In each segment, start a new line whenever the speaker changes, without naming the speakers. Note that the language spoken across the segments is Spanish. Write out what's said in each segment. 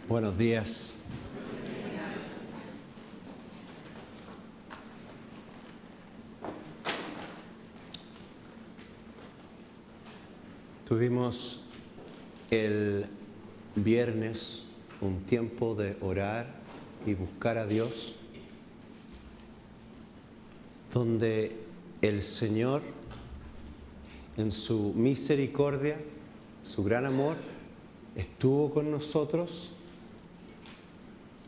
Buenos días. Tuvimos el viernes un tiempo de orar y buscar a Dios, donde el Señor, en su misericordia, su gran amor, estuvo con nosotros,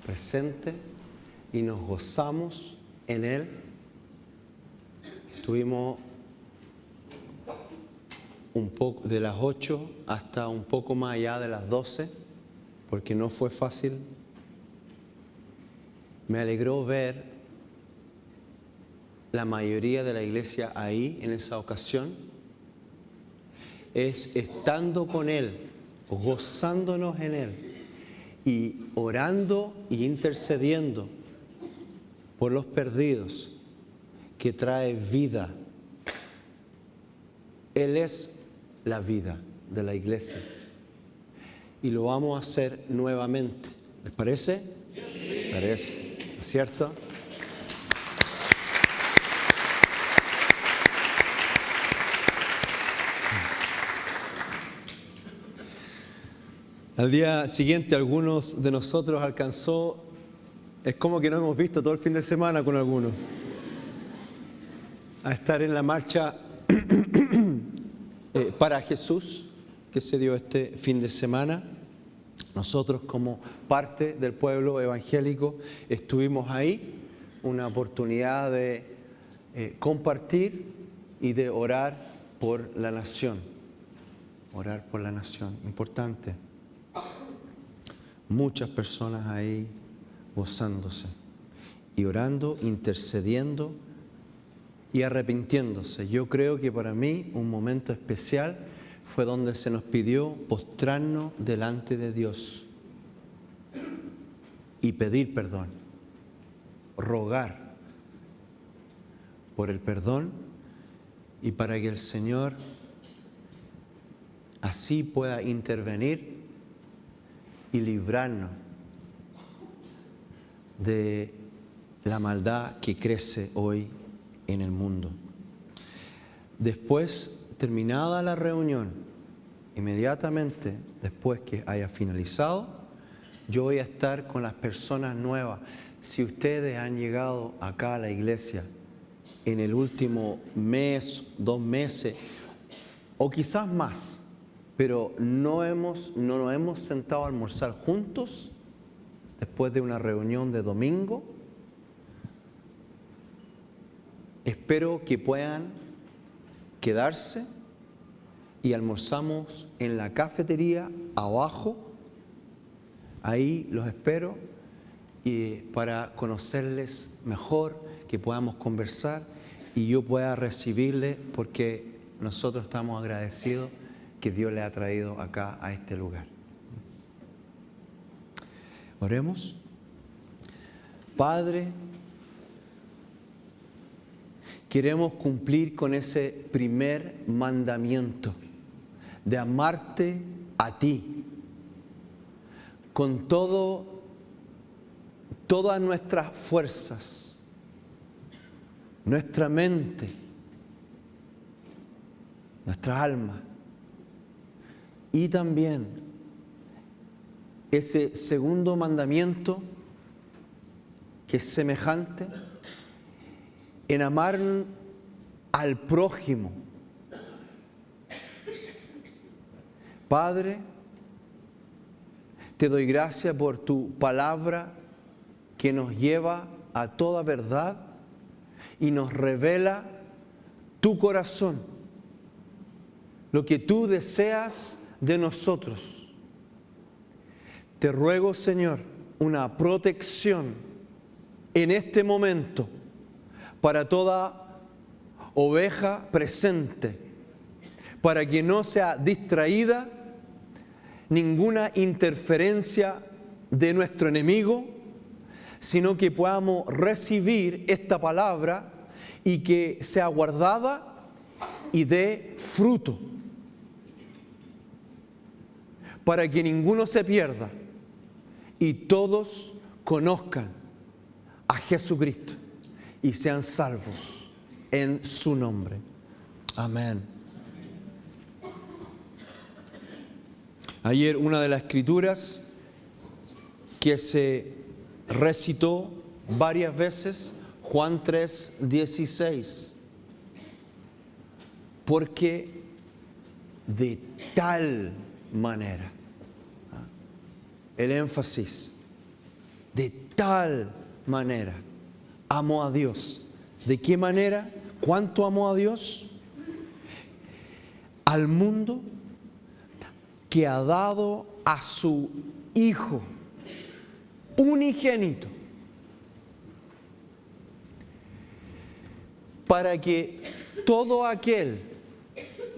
presente, y nos gozamos en Él. Estuvimos un poco de las 8 hasta un poco más allá de las 12, porque no fue fácil. Me alegró ver la mayoría de la iglesia ahí en esa ocasión. Es estando con Él, gozándonos en Él y orando y intercediendo por los perdidos, que trae vida. Él es la vida de la iglesia y lo vamos a hacer nuevamente. ¿Les parece? Sí. Parece, ¿cierto? Al día siguiente algunos de nosotros alcanzó, es como que no hemos visto todo el fin de semana con algunos, a estar en la marcha para Jesús que se dio este fin de semana. Nosotros, como parte del pueblo evangélico, estuvimos ahí, una oportunidad de compartir y de orar por la nación. Orar por la nación, importante. Muchas personas ahí gozándose y orando, intercediendo y arrepintiéndose. Yo creo que para mí un momento especial fue donde se nos pidió postrarnos delante de Dios y pedir perdón, rogar por el perdón y para que el Señor así pueda intervenir y librarnos de la maldad que crece hoy en el mundo. Después, terminada la reunión, inmediatamente después que haya finalizado, yo voy a estar con las personas nuevas. Si ustedes han llegado acá a la iglesia en el último mes, 2 meses, o quizás más, pero no nos hemos sentado a almorzar juntos después de una reunión de domingo, espero que puedan quedarse y almorzamos en la cafetería abajo. Ahí los espero y para conocerles mejor, que podamos conversar y yo pueda recibirles, porque nosotros estamos agradecidos que Dios le ha traído acá a este lugar. Oremos. Padre, queremos cumplir con ese primer mandamiento de amarte a ti con todas nuestras fuerzas, nuestra mente, nuestra alma. Y también ese segundo mandamiento que es semejante en amar al prójimo. Padre, te doy gracias por tu palabra que nos lleva a toda verdad y nos revela tu corazón, lo que tú deseas de nosotros. Te ruego, Señor, una protección en este momento para toda oveja presente, para que no sea distraída ninguna interferencia de nuestro enemigo, sino que podamos recibir esta palabra y que sea guardada y dé fruto, para que ninguno se pierda y todos conozcan a Jesucristo y sean salvos en su nombre. Amén. Ayer una de las escrituras que se recitó varias veces, Juan 3:16, porque de tal manera, el énfasis, de tal manera amó a Dios. ¿De qué manera? ¿Cuánto amó a Dios? Al mundo, que ha dado a su Hijo unigénito, para que todo aquel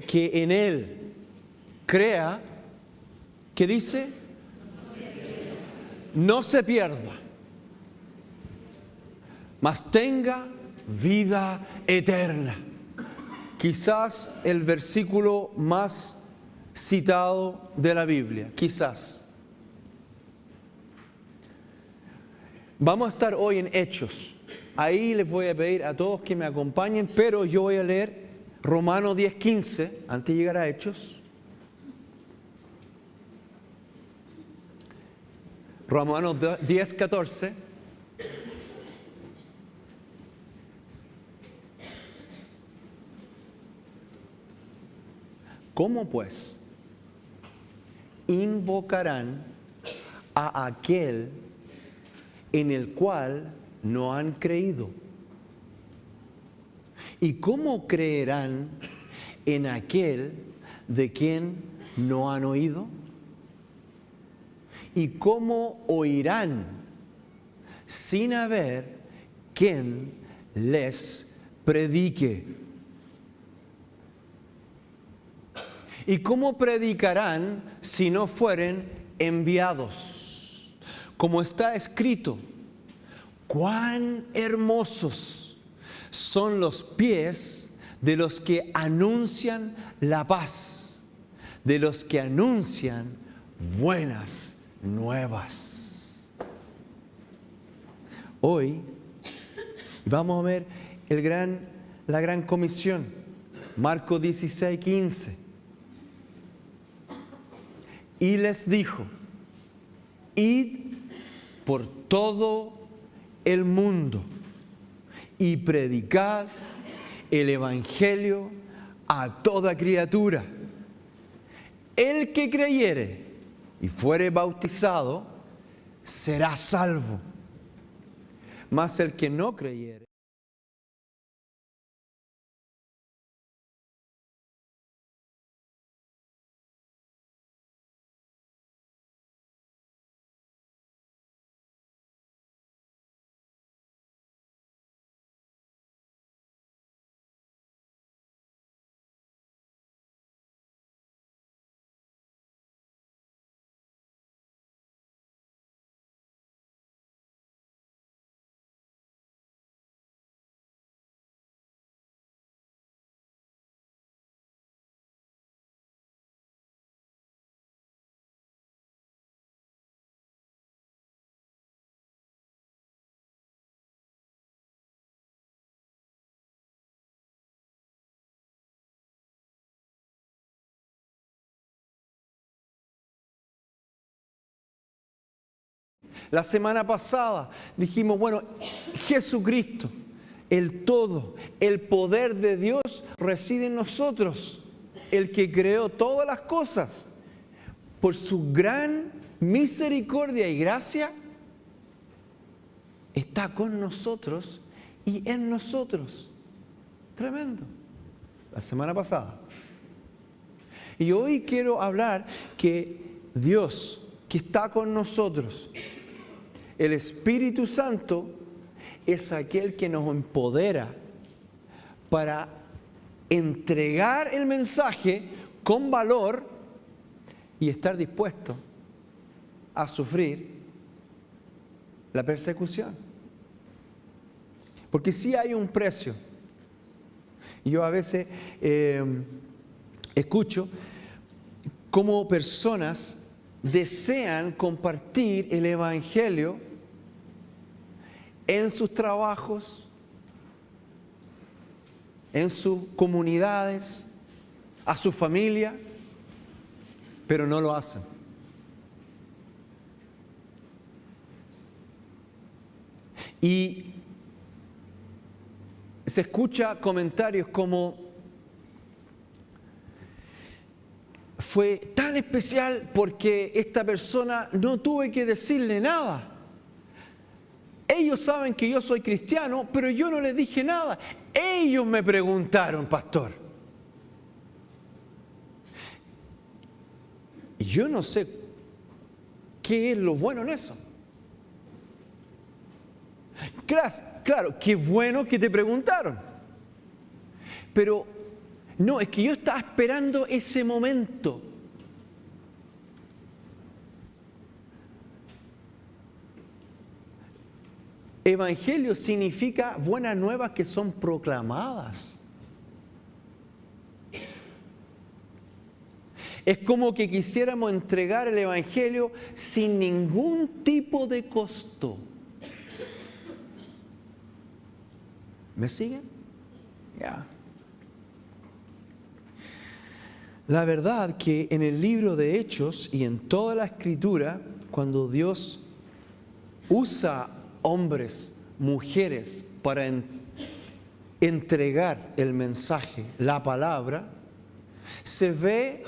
que en Él crea, ¿qué dice? No se pierda, mas tenga vida eterna. Quizás el versículo más citado de la Biblia, quizás. Vamos a estar hoy en Hechos. Ahí les voy a pedir a todos que me acompañen, pero yo voy a leer Romanos 10:15 antes de llegar a Hechos. Romanos 10:14. ¿Cómo pues invocarán a aquel en el cual no han creído? ¿Y cómo creerán en aquel de quien no han oído? ¿Y cómo oirán sin haber quien les predique? ¿Y cómo predicarán si no fueren enviados? Como está escrito, cuán hermosos son los pies de los que anuncian la paz, de los que anuncian buenas nuevas. Hoy vamos a ver la gran comisión, Marcos 16:15. Y les dijo, id por todo el mundo y predicad el evangelio a toda criatura. El que creyere y fuere bautizado será salvo, mas el que no creyere La semana pasada dijimos, bueno, Jesucristo, el todo, el poder de Dios reside en nosotros, el que creó todas las cosas. Por su gran misericordia y gracia, está con nosotros y en nosotros. Tremendo. La semana pasada. Y hoy quiero hablar que Dios, que está con nosotros, el Espíritu Santo, es aquel que nos empodera para entregar el mensaje con valor y estar dispuesto a sufrir la persecución. Porque sí hay un precio. Y yo a veces escucho cómo personas desean compartir el Evangelio en sus trabajos, en sus comunidades, a su familia, pero no lo hacen. Y se escucha comentarios como: fue tan especial porque esta persona no tuve que decirle nada. Ellos saben que yo soy cristiano, pero yo no les dije nada. Ellos me preguntaron, pastor. Y yo no sé qué es lo bueno en eso. Claro, qué bueno que te preguntaron. Pero no, es que yo estaba esperando ese momento. Evangelio significa buenas nuevas que son proclamadas. Es como que quisiéramos entregar el Evangelio sin ningún tipo de costo. ¿Me siguen? Ya. La verdad que en el libro de Hechos y en toda la Escritura, cuando Dios usa hombres, mujeres para entregar el mensaje, la palabra, se ve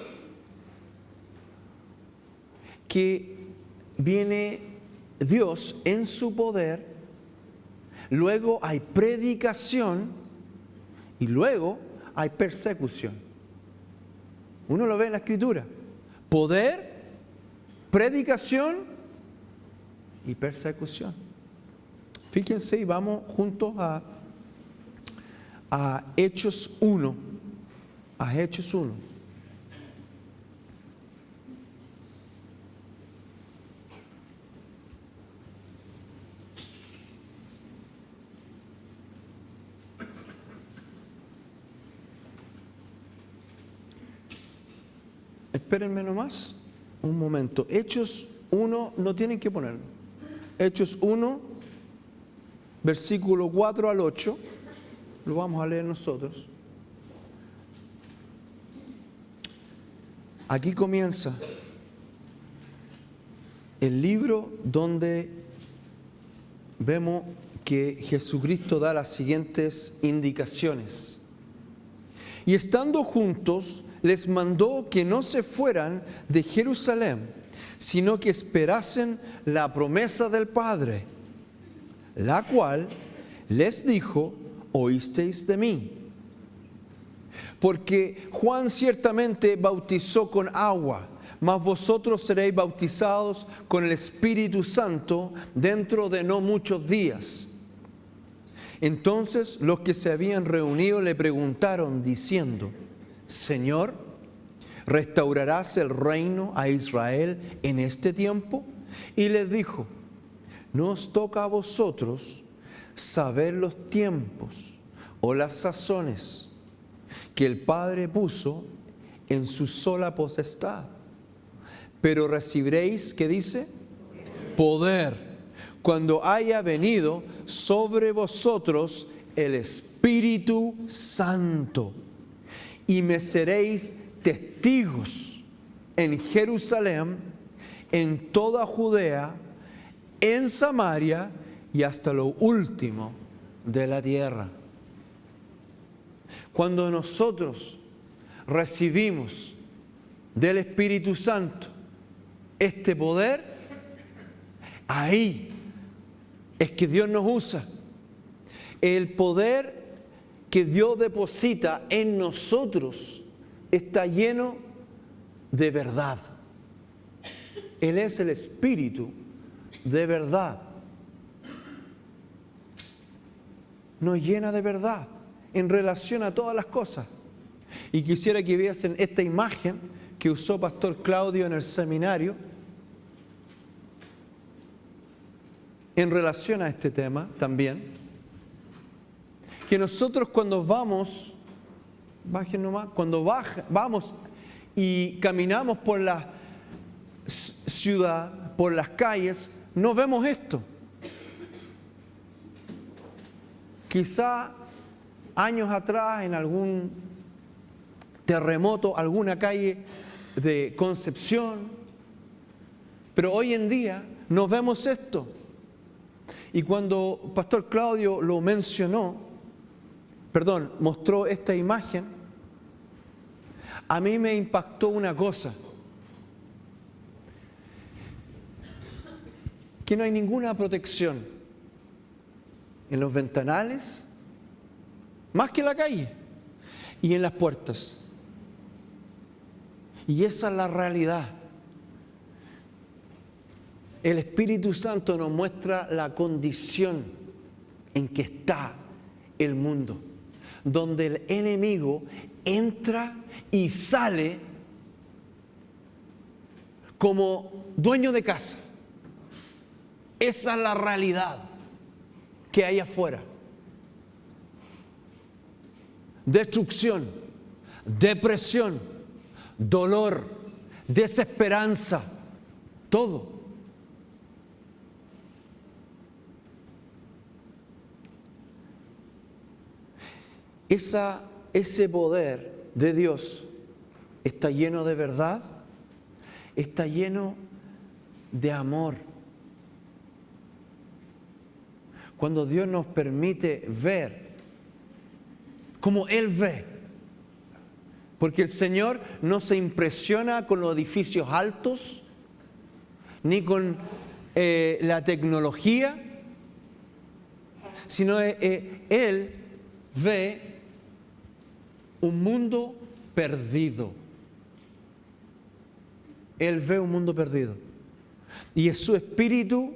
que viene Dios en su poder, luego hay predicación y luego hay persecución. Uno lo ve en la Escritura: poder, predicación y persecución. Fíjense y vamos juntos a Hechos 1. A Hechos 1. Espérenme nomás un momento. Hechos 1, no tienen que ponerlo. Hechos 1, versículo 4 al 8, lo vamos a leer nosotros. Aquí comienza el libro donde vemos que Jesucristo da las siguientes indicaciones. Y estando juntos, les mandó que no se fueran de Jerusalén, sino que esperasen la promesa del Padre, la cual les dijo: oísteis de mí. Porque Juan ciertamente bautizó con agua, mas vosotros seréis bautizados con el Espíritu Santo dentro de no muchos días. Entonces los que se habían reunido le preguntaron diciendo: Señor, ¿restaurarás el reino a Israel en este tiempo? Y les dijo: no os toca a vosotros saber los tiempos o las sazones que el Padre puso en su sola potestad, pero recibiréis, ¿qué dice? Poder, cuando haya venido sobre vosotros el Espíritu Santo, y me seréis testigos en Jerusalén, en toda Judea, en Samaria y hasta lo último de la tierra. Cuando nosotros recibimos del Espíritu Santo este poder, ahí es que Dios nos usa. El poder que Dios deposita en nosotros está lleno de verdad. Él es el Espíritu de verdad. Nos llena de verdad en relación a todas las cosas. Y quisiera que viesen esta imagen que usó Pastor Claudio en el seminario en relación a este tema también. Que nosotros cuando vamos, bajen nomás, cuando vamos y caminamos por las ciudad, por las calles, no vemos esto. Quizá años atrás, en algún terremoto, alguna calle de Concepción, pero hoy en día no vemos esto. Y cuando Pastor Claudio lo mostró esta imagen, a mí me impactó una cosa, que no hay ninguna protección en los ventanales, más que en la calle, y en las puertas. Y esa es la realidad. El Espíritu Santo nos muestra la condición en que está el mundo, donde el enemigo entra y sale como dueño de casa. Esa es la realidad que hay afuera. Destrucción, depresión, dolor, desesperanza, todo. Ese poder de Dios está lleno de verdad, está lleno de amor. Cuando Dios nos permite ver como Él ve, porque el Señor no se impresiona con los edificios altos, ni con la tecnología, sino Él ve un mundo perdido. Él ve un mundo perdido. Y es su Espíritu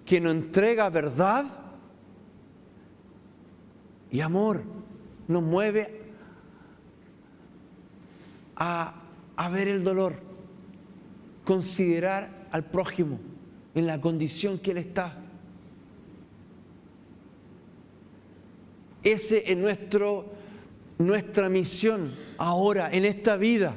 que nos entrega verdad y amor. Nos mueve a ver el dolor, considerar al prójimo en la condición que él está. Ese es nuestra misión ahora, en esta vida.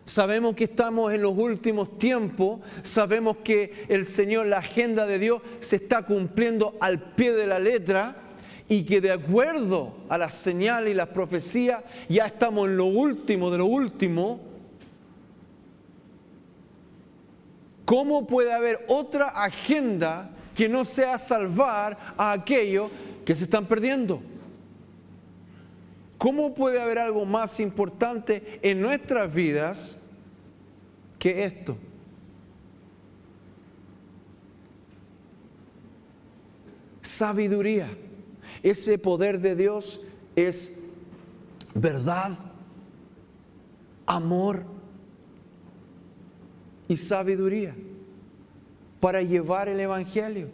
Sabemos que estamos en los últimos tiempos, sabemos que el Señor, la agenda de Dios se está cumpliendo al pie de la letra y que de acuerdo a las señales y las profecías ya estamos en lo último de lo último. ¿Cómo puede haber otra agenda que no sea salvar a aquellos que se están perdiendo? ¿Cómo puede haber algo más importante en nuestras vidas que esto? Sabiduría. Ese poder de Dios es verdad, amor y sabiduría para llevar el Evangelio.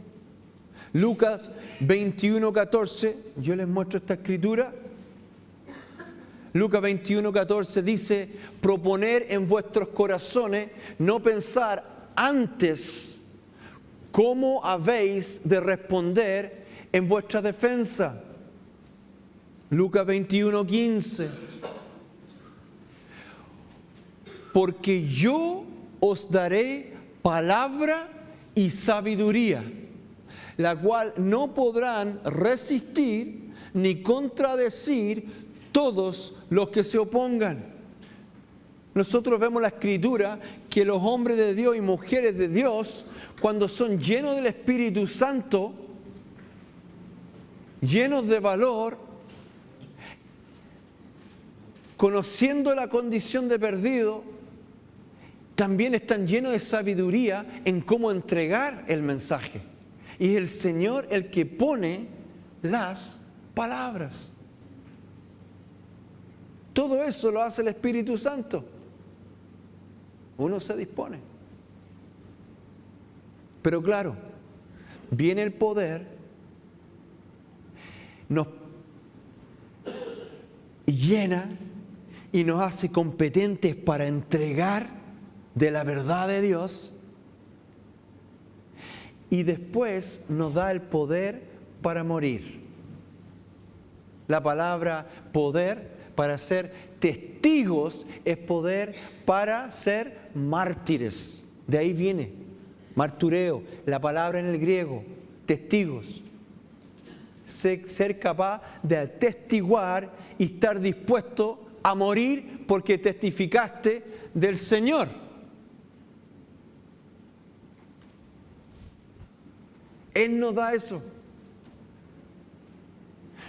Lucas 21:14, yo les muestro esta escritura. Lucas 21:14 dice: proponer en vuestros corazones no pensar antes cómo habéis de responder en vuestra defensa. Lucas 21:15. Porque yo os daré palabra y sabiduría, la cual no podrán resistir ni contradecir todos los que se opongan. Nosotros vemos la Escritura que los hombres de Dios y mujeres de Dios, cuando son llenos del Espíritu Santo, llenos de valor, conociendo la condición de perdido, también están llenos de sabiduría en cómo entregar el mensaje. Y es el Señor el que pone las palabras. Todo eso lo hace el Espíritu Santo. Uno se dispone. Pero claro, viene el poder, nos llena y nos hace competentes para entregar de la verdad de Dios, y después nos da el poder para morir. La palabra poder para ser testigos es poder para ser mártires. De ahí viene. Martureo, la palabra en el griego, testigos. Ser capaz de atestiguar y estar dispuesto a morir porque testificaste del Señor. Él nos da eso.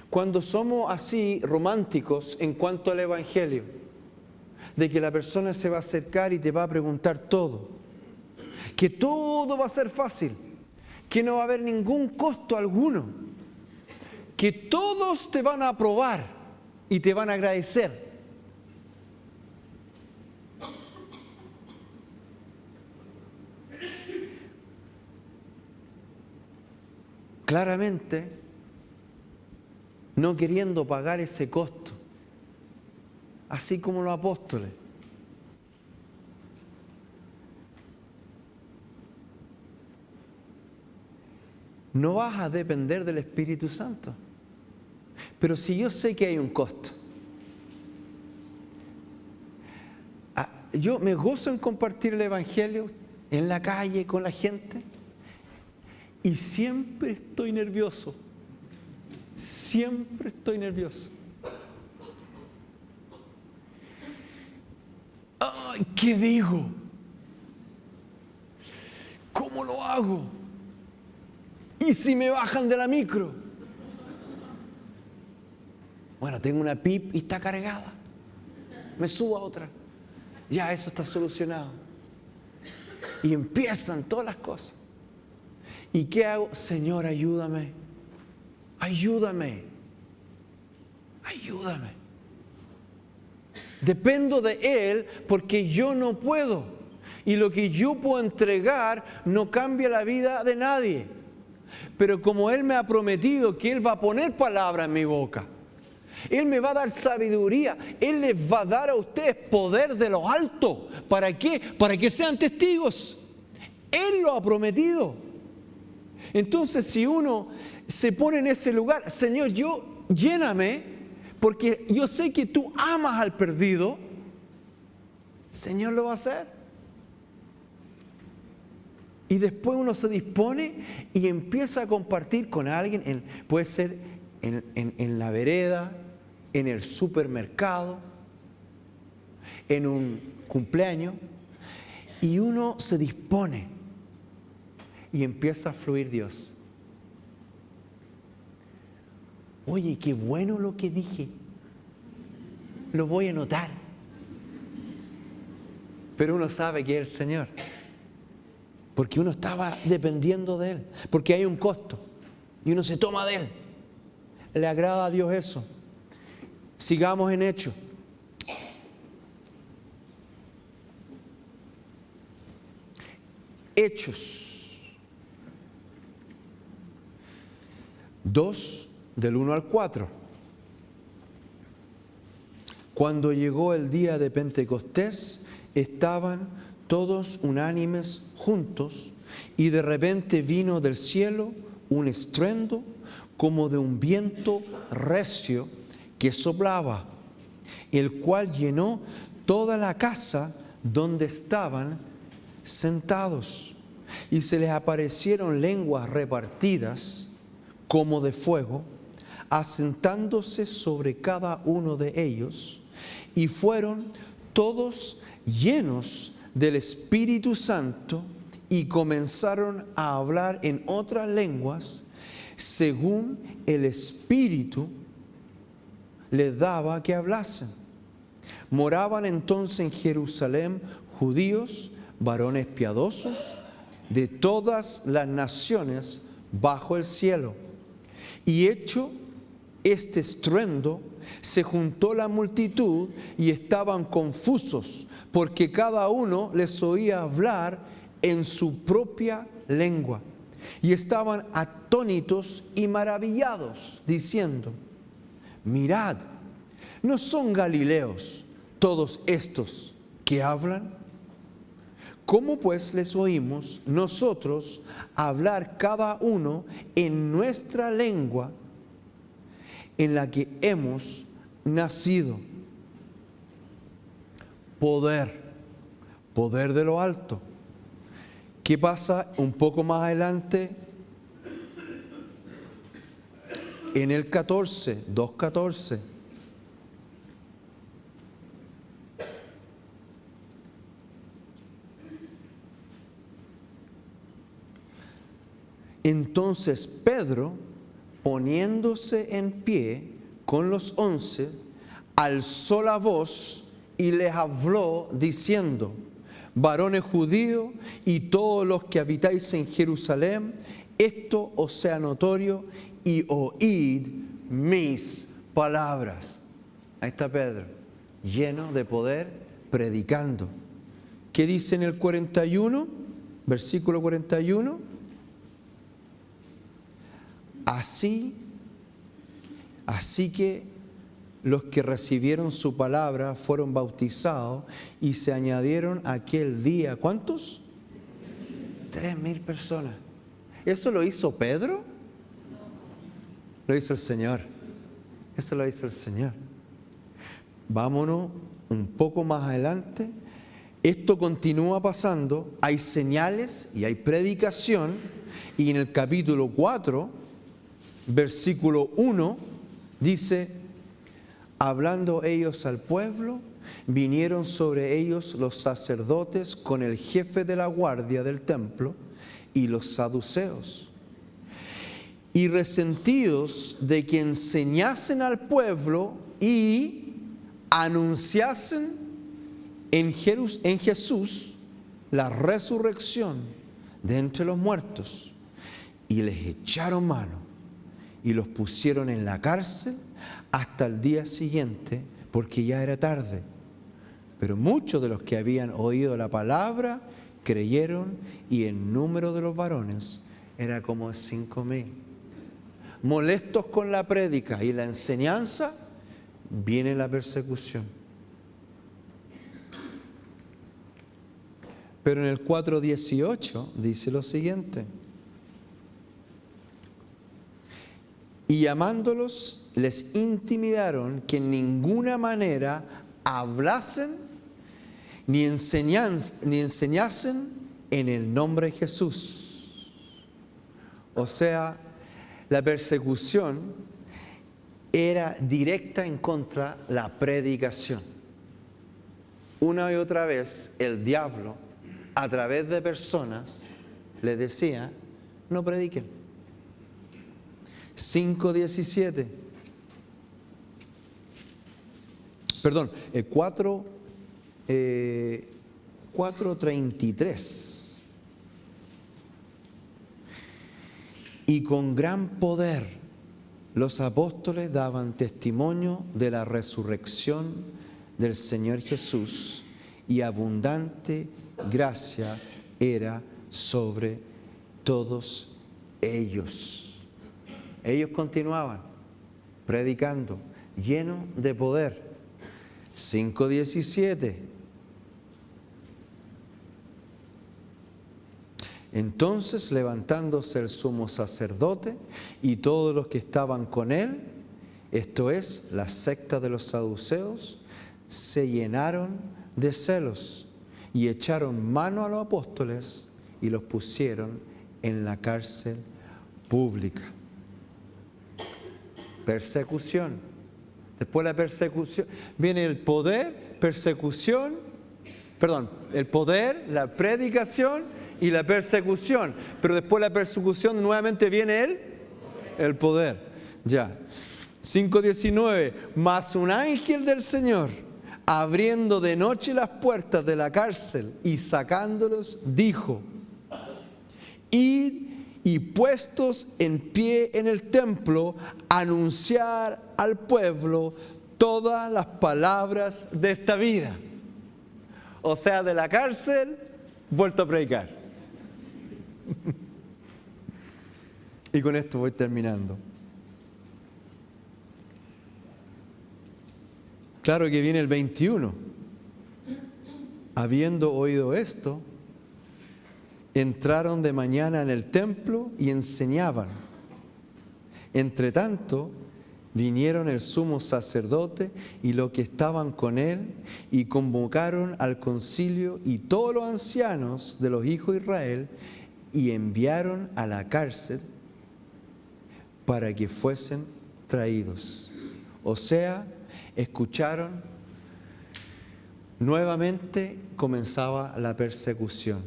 Cuando somos así románticos en cuanto al Evangelio, de que la persona se va a acercar y te va a preguntar todo, que todo va a ser fácil, que no va a haber ningún costo alguno, que todos te van a aprobar y te van a agradecer. Claramente, no queriendo pagar ese costo, así como los apóstoles. No vas a depender del Espíritu Santo. Pero si yo sé que hay un costo, yo me gozo en compartir el Evangelio en la calle con la gente y siempre estoy nervioso. Siempre estoy nervioso. Ay, ¿qué digo? ¿Cómo lo hago? ¿Y si me bajan de la micro? Bueno, tengo una PIP y está cargada. Me subo a otra. Ya eso está solucionado. Y empiezan todas las cosas. ¿Y qué hago? Señor, ayúdame. Ayúdame. Ayúdame. Dependo de Él porque yo no puedo. Y lo que yo puedo entregar no cambia la vida de nadie. Pero como Él me ha prometido que Él va a poner palabra en mi boca, Él me va a dar sabiduría, Él les va a dar a ustedes poder de lo alto. ¿Para qué? Para que sean testigos. Él lo ha prometido. Entonces, si uno se pone en ese lugar, Señor, lléname, porque yo sé que tú amas al perdido, Señor lo va a hacer. Y después uno se dispone y empieza a compartir con alguien, puede ser en la vereda, en el supermercado, en un cumpleaños, y uno se dispone y empieza a fluir Dios. Oye, qué bueno lo que dije, lo voy a anotar. Pero uno sabe que es el Señor, porque uno estaba dependiendo de Él, porque hay un costo y uno se toma de Él. ¿Le agrada a Dios eso? Sigamos en Hechos. Hechos 2, del 1 al 4. Cuando llegó el día de Pentecostés, estaban todos unánimes juntos, y de repente vino del cielo un estruendo como de un viento recio que soplaba, el cual llenó toda la casa donde estaban sentados. Y se les aparecieron lenguas repartidas como de fuego, asentándose sobre cada uno de ellos, y fueron todos llenos del Espíritu Santo y comenzaron a hablar en otras lenguas según el Espíritu les daba que hablasen. Moraban entonces en Jerusalén judíos, varones piadosos, de todas las naciones bajo el cielo. Y hecho este estruendo, se juntó la multitud y estaban confusos, porque cada uno les oía hablar en su propia lengua. Y estaban atónitos y maravillados, diciendo: mirad, ¿no son galileos todos estos que hablan? ¿Cómo pues les oímos nosotros hablar cada uno en nuestra lengua en la que hemos nacido? Poder de lo alto ¿Qué pasa un poco más adelante? En el 14, 2:14. Entonces Pedro, poniéndose en pie con los 11, alzó la voz y les habló diciendo: varones judíos y todos los que habitáis en Jerusalén, esto os sea notorio y oíd mis palabras. Ahí está Pedro, lleno de poder, predicando. ¿Qué dice en el 41? Versículo 41. Así que los que recibieron su palabra fueron bautizados y se añadieron aquel día, ¿cuántos? 3,000 personas. ¿Eso lo hizo Pedro? Lo hizo el Señor. Eso lo hizo el Señor. Vámonos un poco más adelante. Esto continúa pasando. Hay señales y hay predicación. Y en el capítulo 4, versículo 1, dice: hablando ellos al pueblo, vinieron sobre ellos los sacerdotes con el jefe de la guardia del templo y los saduceos. Y resentidos de que enseñasen al pueblo y anunciasen en Jesús la resurrección de entre los muertos, y les echaron mano y los pusieron en la cárcel hasta el día siguiente, porque ya era tarde. Pero muchos de los que habían oído la palabra creyeron, y el número de los varones era como 5,000. Molestos con la prédica y la enseñanza, viene la persecución. Pero en el 4:18 dice lo siguiente: y llamándolos, les intimidaron que en ninguna manera hablasen ni enseñasen en el nombre de Jesús. O sea, la persecución era directa en contra de la predicación. Una y otra vez el diablo, a través de personas, les decía: no prediquen. 5:17. Perdón, 4:33. Y con gran poder los apóstoles daban testimonio de la resurrección del Señor Jesús, y abundante gracia era sobre todos ellos. Ellos continuaban predicando, llenos de poder. 5:17. Entonces, levantándose el sumo sacerdote y todos los que estaban con él, esto es, la secta de los saduceos, se llenaron de celos y echaron mano a los apóstoles y los pusieron en la cárcel pública. Persecución. Después de la persecución viene el poder, el poder, la predicación y la persecución. Pero después de la persecución nuevamente viene el poder. Ya. 5:19. Mas un ángel del Señor, abriendo de noche las puertas de la cárcel y sacándolos, dijo: id y puestos en pie en el templo, anunciar al pueblo todas las palabras de esta vida. O sea, de la cárcel, vuelto a predicar. Y con esto voy terminando. Claro que viene el 21. Habiendo oído esto, entraron de mañana en el templo y enseñaban. Entre tanto, vinieron el sumo sacerdote y los que estaban con él, y convocaron al concilio y todos los ancianos de los hijos de Israel, y enviaron a la cárcel para que fuesen traídos. O sea, escucharon, nuevamente comenzaba la persecución.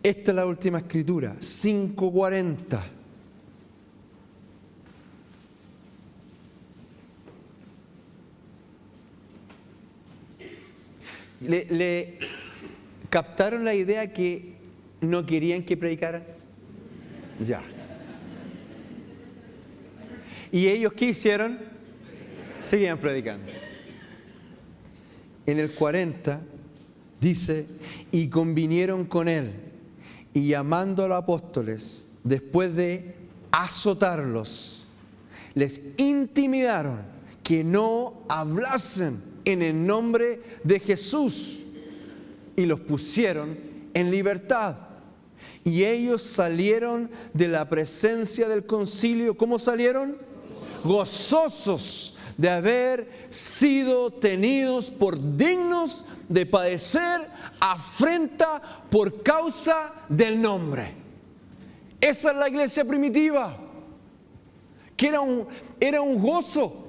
Esta es la última escritura, 5:40. ¿Le captaron la idea que no querían que predicaran? Ya. ¿Y ellos qué hicieron? Seguían predicando. En el 40 dice, y convinieron con él, y llamando a los apóstoles, después de azotarlos, les intimidaron que no hablasen en el nombre de Jesús, y los pusieron en libertad. Y ellos salieron de la presencia del concilio. ¿Cómo salieron? Gozosos de haber sido tenidos por dignos de padecer afrenta por causa del nombre. Esa es la iglesia primitiva, que era un gozo.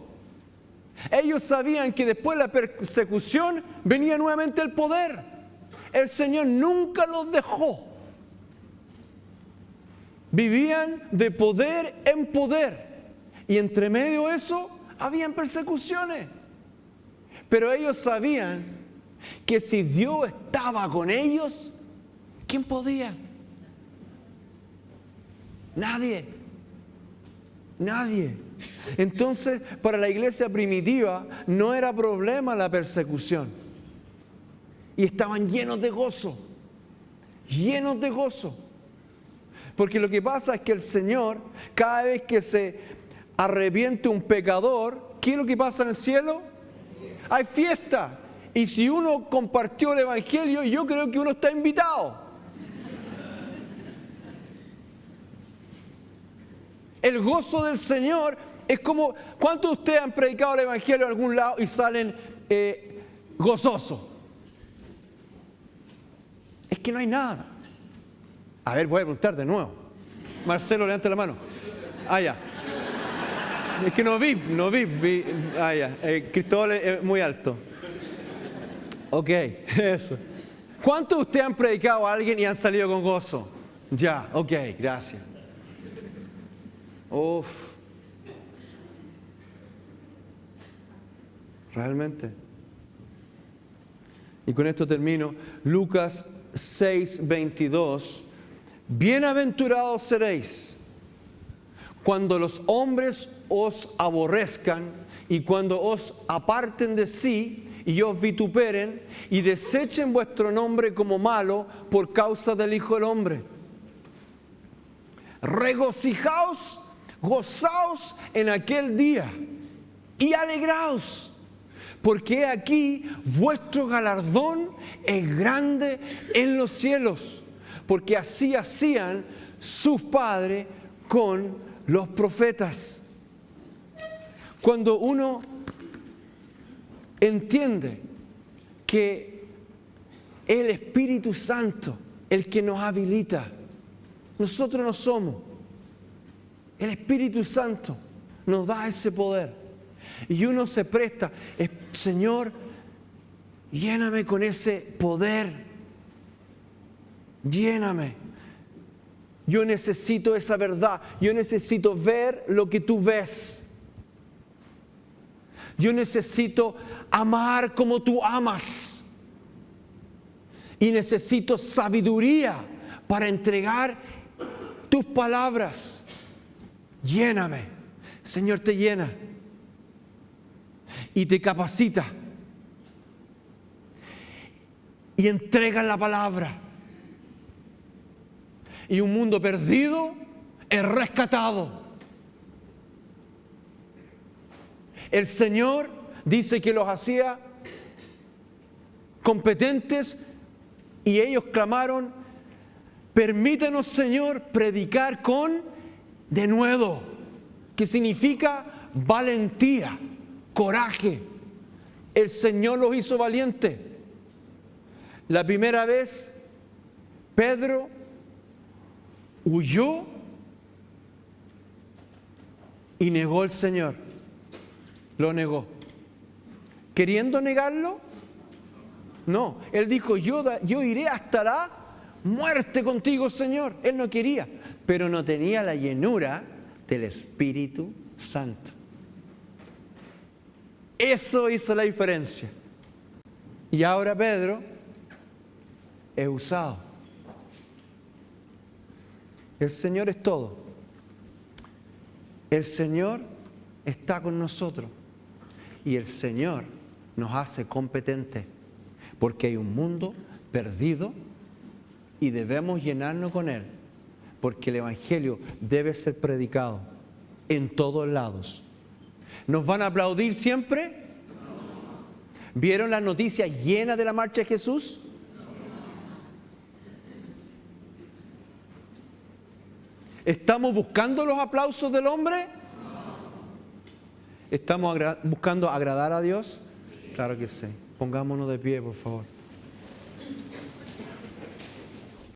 Ellos sabían que después de la persecución venía nuevamente el poder. El Señor nunca los dejó. Vivían de poder en poder. Y entre medio de eso, habían persecuciones. Pero ellos sabían que si Dios estaba con ellos, ¿quién podía? Nadie. Nadie. Entonces, para la iglesia primitiva no era problema la persecución. Y estaban llenos de gozo. Llenos de gozo. Porque lo que pasa es que el Señor, cada vez que se arrepiente un pecador, ¿qué es lo que pasa en el cielo? Hay fiesta. Y si uno compartió el Evangelio, yo creo que uno está invitado. El gozo del Señor es como, ¿cuántos de ustedes han predicado el Evangelio en algún lado y salen gozosos? Es que no hay nada. A ver, voy a preguntar de nuevo. Marcelo, levanta la mano. Ah, ya. Es que no vi. Ah, ya. Cristóbal es muy alto. Ok, eso. ¿Cuántos de ustedes han predicado a alguien y han salido con gozo? Ya, ok, gracias. Uf. Realmente. Y con esto termino. Lucas 6:22. Bienaventurados seréis cuando los hombres os aborrezcan y cuando os aparten de sí y os vituperen y desechen vuestro nombre como malo por causa del Hijo del Hombre. Regocijaos, gozaos en aquel día y alegraos, porque aquí vuestro galardón es grande en los cielos, porque así hacían sus padres con los profetas. Cuando uno entiende que el Espíritu Santo, el que nos habilita, nosotros no somos. El Espíritu Santo nos da ese poder. Y uno se presta, Señor, lléname con ese poder. Lléname. Yo necesito esa verdad. Yo necesito ver lo que tú ves. Yo necesito amar como tú amas. Y necesito sabiduría para entregar tus palabras. Lléname. Señor, te llena. Y te capacita. Y entrega la palabra. Y un mundo perdido es rescatado. El Señor dice que los hacía competentes y ellos clamaron, permítanos, Señor, predicar con denuedo, que significa valentía, coraje. El Señor los hizo valientes. La primera vez, Pedro huyó y negó al Señor. Lo negó. ¿Queriendo negarlo? No. Él dijo, yo iré hasta la muerte contigo, Señor. Él no quería, pero no tenía la llenura del Espíritu Santo. Eso hizo la diferencia. Y ahora Pedro es usado. El Señor es todo. El Señor está con nosotros. Y el Señor nos hace competentes. Porque hay un mundo perdido y debemos llenarnos con Él. Porque el Evangelio debe ser predicado en todos lados. ¿Nos van a aplaudir siempre? ¿Vieron las noticias llenas de la marcha de Jesús? ¿Estamos buscando los aplausos del hombre? ¿Estamos buscando agradar a Dios? Claro que sí. Pongámonos de pie, por favor.